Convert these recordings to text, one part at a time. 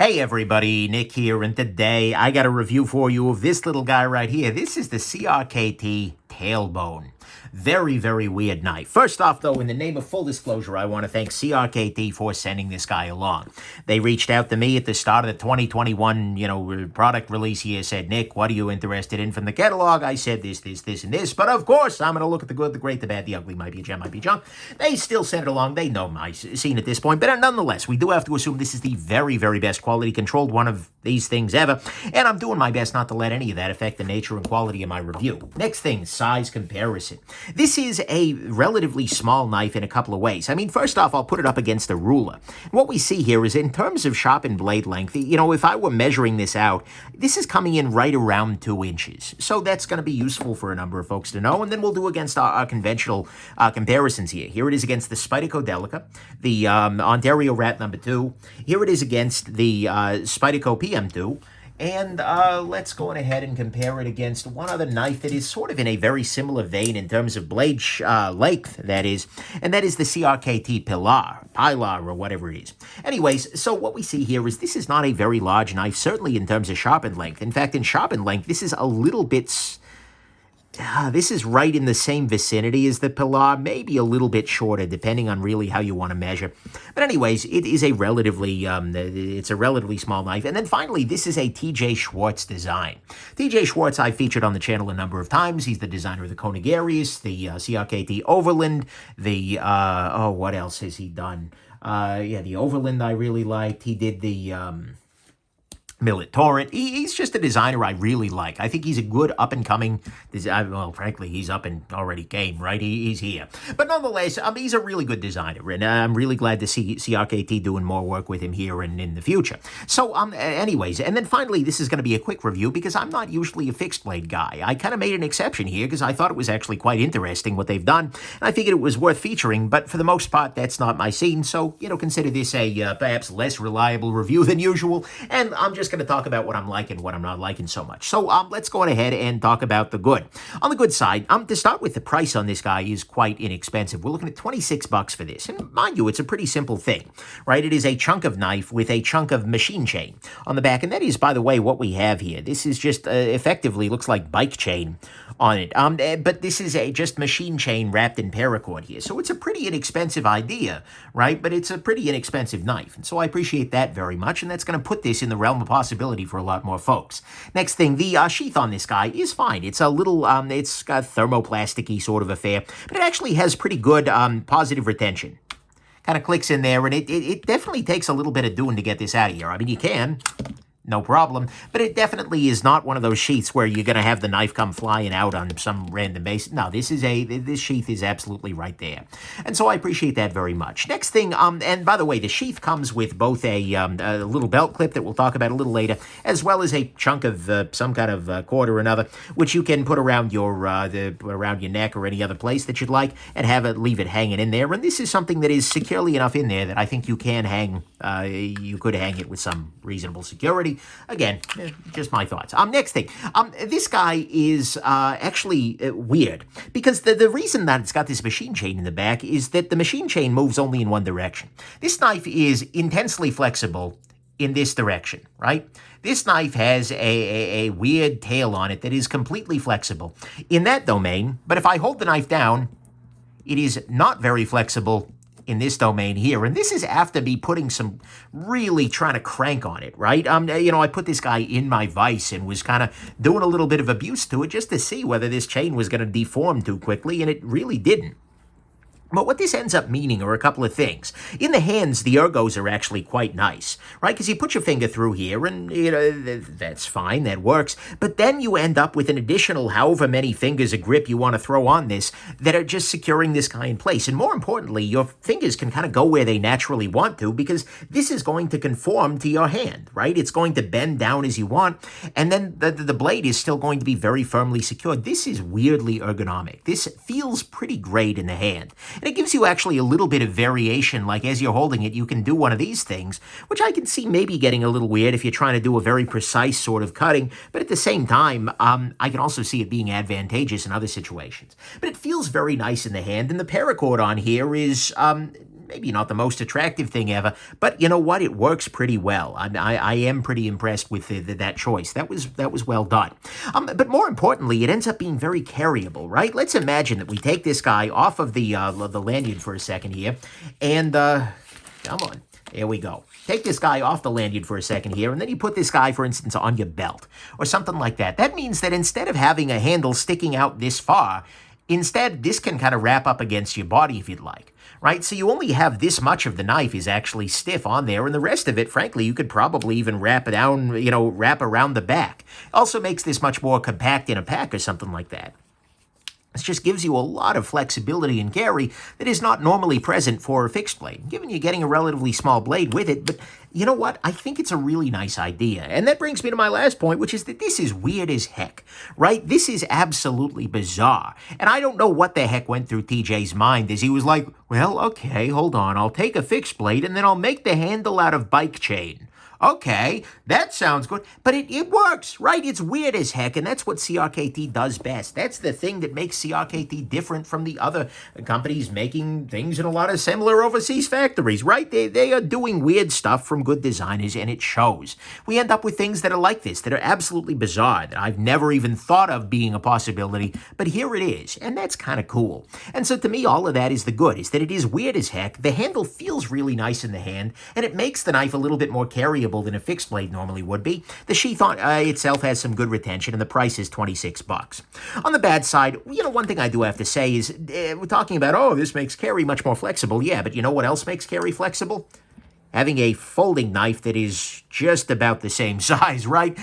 Hey everybody, Nick here, and today I got a review for you of this little guy right here. This is the CRKT Tailbone. Very, very weird knife. First off, though, in the name of full disclosure, I want to thank CRKT for sending this guy along. They reached out to me at the start of the 2021, product release year, said, Nick, what are you interested in from the catalog? I said this, and this, but of course, I'm going to look at the good, the great, the bad, the ugly, might be a gem, might be junk. They still sent it along. They know my scene at this point, but nonetheless, we do have to assume this is the very, very best quality controlled one of these things ever, and I'm doing my best not to let any of that affect the nature and quality of my review. Next thing, size comparison. This is a relatively small knife in a couple of ways. I mean, first off, I'll put it up against a ruler. What we see here is in terms of sharpened blade length, if I were measuring this out, this is coming in right around 2 inches. So that's going to be useful for a number of folks to know. And then we'll do against our conventional comparisons here. Here it is against the Spyderco Delica, the Ontario Rat number 2. Here it is against the Spyderco PM2. And let's go on ahead and compare it against one other knife that is sort of in a very similar vein in terms of blade length, that is, and that is the CRKT Pilar, or whatever it is. Anyways, so what we see here is this is not a very large knife, certainly in terms of sharpened length. In fact, in sharpened length, this is a little bit... this is right in the same vicinity as the Pilar, maybe a little bit shorter, depending on really how you want to measure. But anyways, it is a relatively, it's a relatively small knife. And then finally, this is a T.J. Schwartz design. T.J. Schwartz I've featured on the channel a number of times. He's the designer of the Koenig Arius, the CRKT Overland, the, what else has he done? The Overland I really liked. He did the... Millet Torrent. He's just a designer I really like. I think he's a good up-and-coming designer. Well, frankly, he's up and already came, right? He's here. But nonetheless, he's a really good designer, and I'm really glad to see CRKT doing more work with him here and in the future. So, anyways, and then finally, this is going to be a quick review because I'm not usually a fixed blade guy. I kind of made an exception here because I thought it was actually quite interesting what they've done, and I figured it was worth featuring, but for the most part, that's not my scene, so, consider this a perhaps less reliable review than usual, and I'm just going to talk about what I'm liking, what I'm not liking so much. So let's go on ahead and talk about the good. On the good side, to start with, the price on this guy is quite inexpensive. We're looking at $26 for this. And mind you, it's a pretty simple thing, right? It is a chunk of knife with a chunk of machine chain on the back. And that is, by the way, what we have here. This is just effectively looks like bike chain on it. But this is just machine chain wrapped in paracord here. So it's a pretty inexpensive idea, right? But it's a pretty inexpensive knife. And so I appreciate that very much. And that's going to put this in the realm of possibility for a lot more folks. Next thing, the sheath on this guy is fine. It's a little, it's got thermoplasticky sort of affair, but it actually has pretty good positive retention. Kind of clicks in there, and it definitely takes a little bit of doing to get this out of here. I mean, you can. No problem, but it definitely is not one of those sheaths where you're going to have the knife come flying out on some random basis. No, this sheath is absolutely right there, and so I appreciate that very much. Next thing, and by the way, the sheath comes with both a little belt clip that we'll talk about a little later, as well as a chunk of some kind of cord or another, which you can put around your around your neck or any other place that you'd like, and leave it hanging in there. And this is something that is securely enough in there that I think you can hang. You could hang it with some reasonable security. Again, just my thoughts. Next thing, this guy is actually weird because the reason that it's got this machine chain in the back is that the machine chain moves only in one direction. This knife is intensely flexible in this direction, right? This knife has a weird tail on it that is completely flexible in that domain, but if I hold the knife down, it is not very flexible in this domain here, and this is after me putting some really trying to crank on it, right? I put this guy in my vise and was kind of doing a little bit of abuse to it just to see whether this chain was going to deform too quickly, and it really didn't. But what this ends up meaning are a couple of things. In the hands, the ergos are actually quite nice, right? Because you put your finger through here and, that's fine, that works. But then you end up with an additional however many fingers of grip you want to throw on this that are just securing this guy in place. And more importantly, your fingers can kind of go where they naturally want to because this is going to conform to your hand, right? It's going to bend down as you want. And then the blade is still going to be very firmly secured. This is weirdly ergonomic. This feels pretty great in the hand. And it gives you actually a little bit of variation, like as you're holding it, you can do one of these things, which I can see maybe getting a little weird if you're trying to do a very precise sort of cutting, but at the same time, I can also see it being advantageous in other situations. But it feels very nice in the hand, and the paracord on here is maybe not the most attractive thing ever, but you know what? It works pretty well. I am pretty impressed with that choice. That was well done. But more importantly, it ends up being very carryable, right? Let's imagine that we take this guy off of the lanyard for a second here, and come on, there we go. Take this guy off the lanyard for a second here, and then you put this guy, for instance, on your belt or something like that. That means that instead of having a handle sticking out this far, instead, this can kind of wrap up against your body if you'd like, right? So you only have this much of the knife is actually stiff on there, and the rest of it, frankly, you could probably even wrap it down, wrap around the back. Also makes this much more compact in a pack or something like that. This just gives you a lot of flexibility and carry that is not normally present for a fixed blade, given you're getting a relatively small blade with it. But you know what? I think it's a really nice idea. And that brings me to my last point, which is that this is weird as heck, right? This is absolutely bizarre. And I don't know what the heck went through TJ's mind as he was like, well, okay, hold on. I'll take a fixed blade and then I'll make the handle out of bike chain. Okay, that sounds good, but it works, right? It's weird as heck, and that's what CRKT does best. That's the thing that makes CRKT different from the other companies making things in a lot of similar overseas factories, right? They are doing weird stuff from good designers, and it shows. We end up with things that are like this, that are absolutely bizarre, that I've never even thought of being a possibility, but here it is, and that's kind of cool. And so to me, all of that is the good, is that it is weird as heck, the handle feels really nice in the hand, and it makes the knife a little bit more carryable than a fixed blade normally would be. The sheath on itself has some good retention, and the price is $26. On the bad side, one thing I do have to say is, we're talking about, oh, this makes carry much more flexible. Yeah, but you know what else makes carry flexible? Having a folding knife that is just about the same size, right?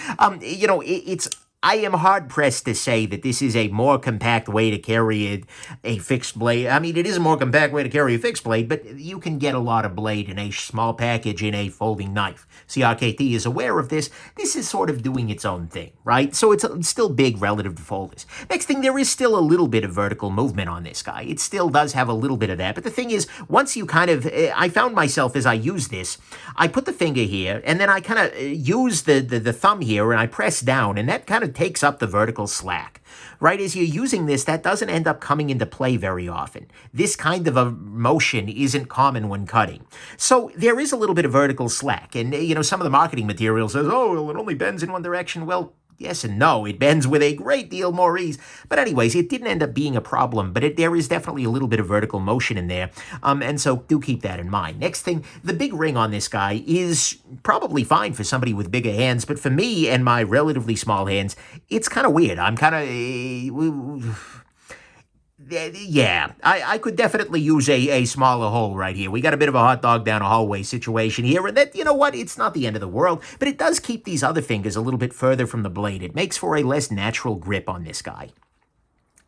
I am hard-pressed to say that this is a more compact way to carry a fixed blade. I mean, it is a more compact way to carry a fixed blade, but you can get a lot of blade in a small package in a folding knife. CRKT is aware of this. This is sort of doing its own thing, right? So it's still big relative to folders. Next thing, there is still a little bit of vertical movement on this guy. It still does have a little bit of that, but the thing is, once you kind of, I found myself as I use this, I put the finger here, and then I kind of use the thumb here, and I press down, and that kind of takes up the vertical slack. Right, as you're using this, that doesn't end up coming into play very often. This kind of a motion isn't common when cutting. So there is a little bit of vertical slack. And, some of the marketing material says, oh, well, it only bends in one direction. Well, yes and no. It bends with a great deal more ease. But anyways, it didn't end up being a problem, but there is definitely a little bit of vertical motion in there. And so do keep that in mind. Next thing, the big ring on this guy is probably fine for somebody with bigger hands, but for me and my relatively small hands, it's kind of weird. I'm kind of... Yeah, I could definitely use a smaller hole right here. We got a bit of a hot dog down a hallway situation here, and that, you know what, it's not the end of the world, but it does keep these other fingers a little bit further from the blade. It makes for a less natural grip on this guy.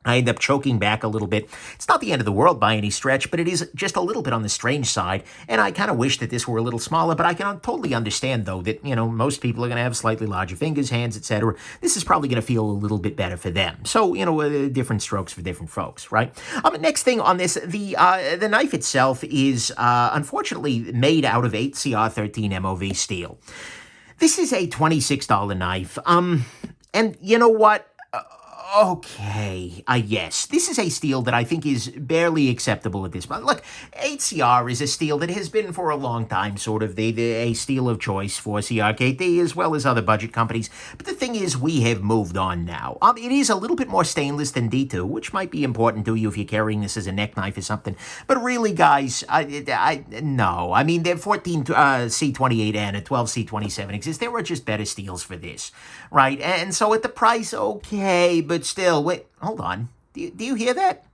I end up choking back a little bit. It's not the end of the world by any stretch, but it is just a little bit on the strange side, and I kind of wish that this were a little smaller, but I can totally understand, though, that, most people are going to have slightly larger fingers, hands, etc. This is probably going to feel a little bit better for them. So, different strokes for different folks, right? Next thing on this, the knife itself is, unfortunately, made out of Hcr13 Mov Steel. This is a $26 knife, and you know what? Okay, yes, this is a steel that I think is barely acceptable at this point. Look, HCR is a steel that has been for a long time sort of a steel of choice for CRKT as well as other budget companies. But the thing is, we have moved on now. It is a little bit more stainless than D2, which might be important to you if you're carrying this as a neck knife or something. But really, guys, no. I mean, there are 14 C28 and a 12 C27 exist. There are just better steels for this, right? And so at the price, okay, but still, wait, hold on. Do you hear that?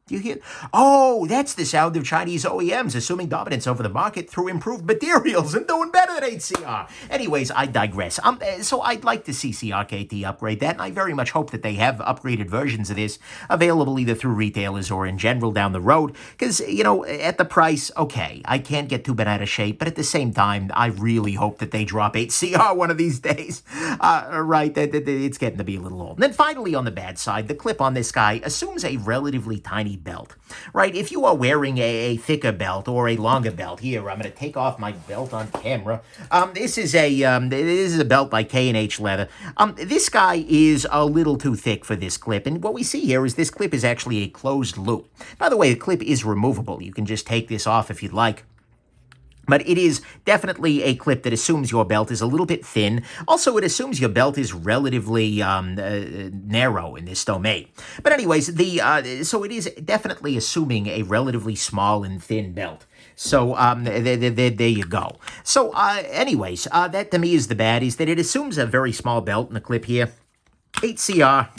Do you hear? Oh, that's the sound of Chinese OEMs assuming dominance over the market through improved materials and doing better than HCR. Anyways, I digress. So I'd like to see CRKT upgrade that, and I very much hope that they have upgraded versions of this available either through retailers or in general down the road. Because, at the price, okay, I can't get too bent out of shape, but at the same time, I really hope that they drop HCR one of these days. Right, it's getting to be a little old. And then finally, on the bad side, the clip on this guy assumes a relatively tiny quality belt, right? If you are wearing a thicker belt or a longer belt, here, I'm going to take off my belt on camera. This is a belt by K&H Leather. This guy is a little too thick for this clip, and what we see here is this clip is actually a closed loop. By the way, the clip is removable. You can just take this off if you'd like. But it is definitely a clip that assumes your belt is a little bit thin. Also, it assumes your belt is relatively narrow in this domain. But anyways, so it is definitely assuming a relatively small and thin belt. So there you go. So anyways, that to me is the bad, is that it assumes a very small belt in the clip here. Hcr.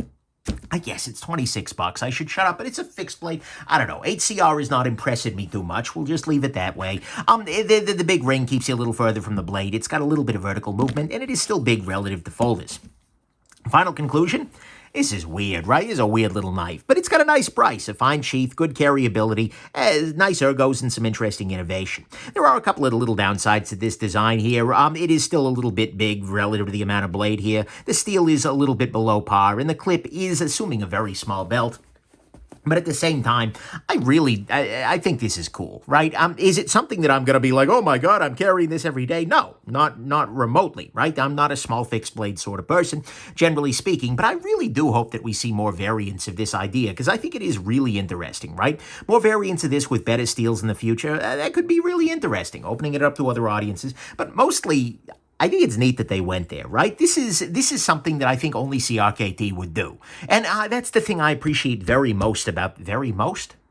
I guess it's 26 bucks. I should shut up, but it's a fixed blade. I don't know. Hcr is not impressing me too much. We'll just leave it that way. The big ring keeps you a little further from the blade. It's got a little bit of vertical movement, and it is still big relative to folders. Final conclusion. This is weird, right? It's a weird little knife, but it's got a nice price, a fine sheath, good carryability, nice ergos, and some interesting innovation. There are a couple of little downsides to this design here. It is still a little bit big relative to the amount of blade here. The steel is a little bit below par, and the clip is assuming a very small belt. But at the same time, I think this is cool, right? Is it something that I'm going to be like, oh my God, I'm carrying this every day? No, not remotely, right? I'm not a small fixed blade sort of person, generally speaking, but I really do hope that we see more variants of this idea, because I think it is really interesting, right? More variants of this with better steels in the future, that could be really interesting, opening it up to other audiences, but mostly, I think it's neat that they went there, right? This is something that I think only CRKT would do. And that's the thing I appreciate very most about,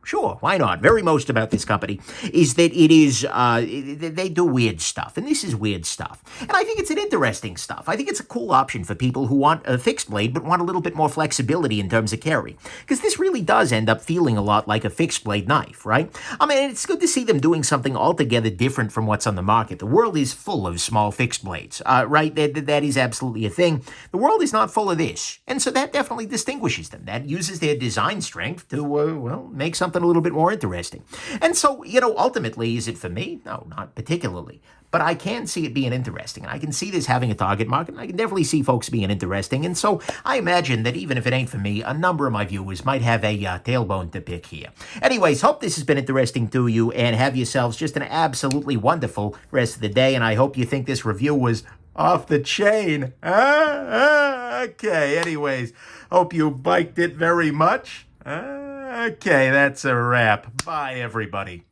Sure, why not? Very most about this company is that it is, they do weird stuff, and this is weird stuff. And I think it's an interesting stuff. I think it's a cool option for people who want a fixed blade but want a little bit more flexibility in terms of carry. Because this really does end up feeling a lot like a fixed blade knife, right? I mean, it's good to see them doing something altogether different from what's on the market. The world is full of small fixed blades, right? That is absolutely a thing. The world is not full of this. And so that definitely distinguishes them. That uses their design strength to, well, make something a little bit more interesting. And so, ultimately, is it for me? No, not particularly. But I can see it being interesting. I can see this having a target market, and I can definitely see folks being interesting. And so I imagine that even if it ain't for me, a number of my viewers might have a tailbone to pick here. Anyways, hope this has been interesting to you, and have yourselves just an absolutely wonderful rest of the day. And I hope you think this review was off the chain. Okay, anyways, hope you liked it very much. Okay, that's a wrap. Bye, everybody.